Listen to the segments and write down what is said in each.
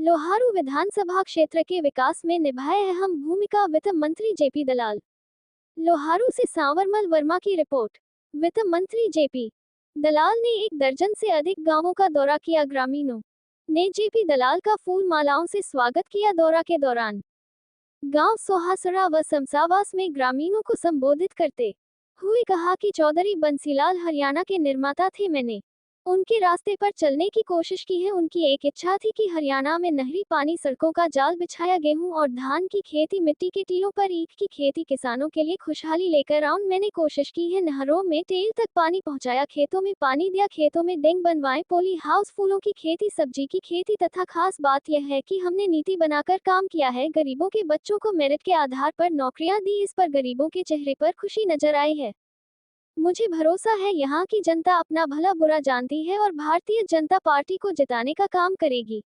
लोहारू विधानसभा क्षेत्र के विकास में निभाए अहम भूमिका, वित्त मंत्री जेपी दलाल। लोहारू से सांवरमल वर्मा की रिपोर्ट। वित्त मंत्री जेपी दलाल ने 1 दर्जन से अधिक गांवों का दौरा किया। ग्रामीणों ने जेपी दलाल का फूल मालाओं से स्वागत किया। दौरा के दौरान गांव सोहासरा व समसावास में ग्रामीणों को संबोधित करते हुए कहा कि चौधरी बंसीलाल हरियाणा के निर्माता थे। मैंने उनके रास्ते पर चलने की कोशिश की है। उनकी एक इच्छा थी कि हरियाणा में नहरी पानी, सड़कों का जाल बिछाया, गेहूं और धान की खेती, मिट्टी के टीलों पर ईख की खेती, किसानों के लिए खुशहाली लेकर आऊं। मैंने कोशिश की है, नहरों में टेल तक पानी पहुंचाया, खेतों में पानी दिया, खेतों में डेंग बनवाए, पोली हाउस, फूलों की खेती, सब्जी की खेती तथा खास बात यह है कि हमने नीति बनाकर काम किया है। गरीबों के बच्चों को मेरिट के आधार पर नौकरियां दी। इस पर गरीबों के चेहरे पर खुशी नजर आई है। मुझे भरोसा है यहाँ की जनता अपना भला बुरा जानती है और भारतीय जनता पार्टी को जिताने का काम करेगी।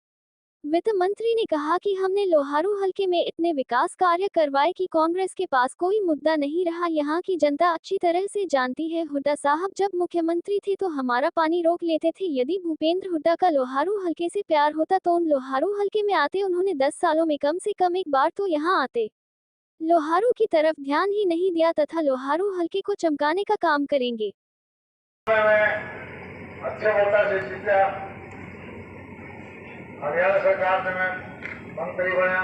वित्त मंत्री ने कहा कि हमने लोहारू हलके में इतने विकास कार्य करवाए कि कांग्रेस के पास कोई मुद्दा नहीं रहा। यहाँ की जनता अच्छी तरह से जानती है। हुड्डा साहब जब मुख्यमंत्री थे तो हमारा पानी रोक लेते थे। यदि भूपेंद्र हुड्डा का लोहारू हलके से प्यार होता तो उन लोहारू हलके में आते। उन्होंने 10 सालों में कम से कम एक बार तो यहाँ आते। लोहारू की तरफ ध्यान ही नहीं दिया तथा लोहारू हलके को चमकाने का काम करेंगे। अच्छे वोटर से जीता, हरियाणा सरकार में मैं मंत्री बना।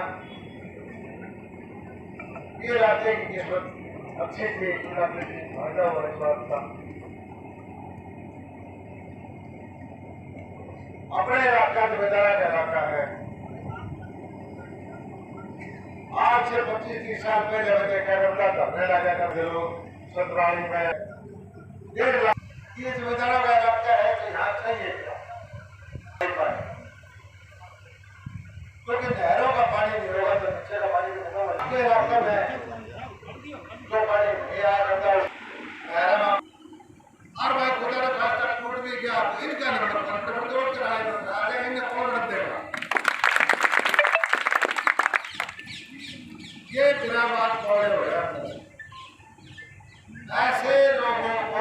ये इलाके की किस्मत अच्छी थी, इलाके की फायदा होने बात था। अपने इलाका जो बेचारा का इलाका है, आज से 25-30 साल पहले मुझे कैरमला धरने लगा करते लोग सतराली में 1.5 लाख। ये जिम्मेदारों का इलाका है कि यहाँ चाहिए क्या, क्योंकि नहरों का पानी नहीं होगा तो नीचे का पानी नहीं होगा। आपके इलाके में जो पानी नहीं आया करता हर बात खुदा ने खास तक टूट भी गया तो इनका नंबर तोड़ कर आए, इन्हें कौन रख देगा। ये बिना बात बोले हो जाता है। ऐसे लोगों को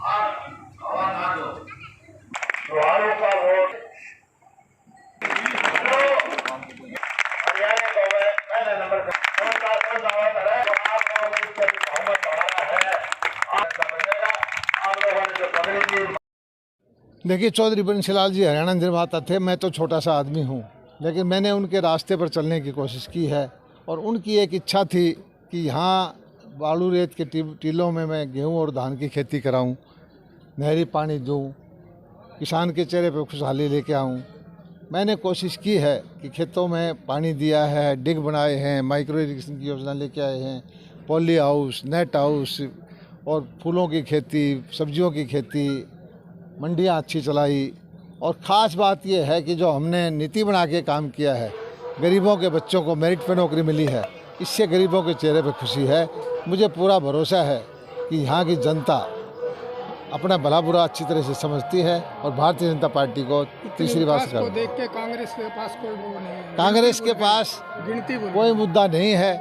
आप हवा ना दो। लोहारू का वोट हरियाणा को पहले नंबर पर देखिए, चौधरी बंसीलाल जी हरियाणा निर्माता थे। मैं तो छोटा सा आदमी हूँ, लेकिन मैंने उनके रास्ते पर चलने की कोशिश की है और उनकी एक इच्छा थी कि यहाँ बालू रेत के टीलों में मैं गेहूं और धान की खेती कराऊं, नहरी पानी दूं, किसान के चेहरे पर खुशहाली लेके आऊं। मैंने कोशिश की है कि खेतों में पानी दिया है, डिग बनाए हैं, माइक्रो इरिगेशन की योजना लेके आए हैं, पॉली हाउस, नेट हाउस और फूलों की खेती, सब्जियों की खेती, मंडियाँ अच्छी चलाई। और ख़ास बात यह है कि जो हमने नीति बना के काम किया है, गरीबों के बच्चों को मेरिट पे नौकरी मिली है, इससे गरीबों के चेहरे पर खुशी है। मुझे पूरा भरोसा है कि यहाँ की जनता अपना भला बुरा अच्छी तरह से समझती है और भारतीय जनता पार्टी को तीसरी बार से देख के कांग्रेस के पास कोई वो नहीं है। कांग्रेस के पास कोई मुद्दा नहीं है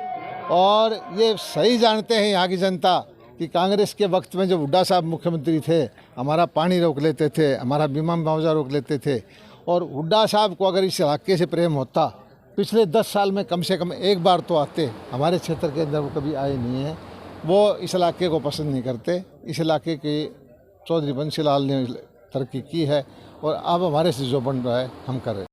और ये सही जानते हैं यहाँ की जनता कि कांग्रेस के वक्त में जब हुड्डा साहब मुख्यमंत्री थे, हमारा पानी रोक लेते थे, हमारा बीमा मुआवजा रोक लेते थे। और हुड्डा साहब को अगर इस इलाके से प्रेम होता, पिछले 10 साल में कम से कम एक बार तो आते। हमारे क्षेत्र के अंदर वो कभी आए नहीं हैं। वो इस इलाके को पसंद नहीं करते। इस इलाके के चौधरी बंसीलाल ने तरक्की की है और अब हमारे से जो बन रहा है हम कर रहे हैं।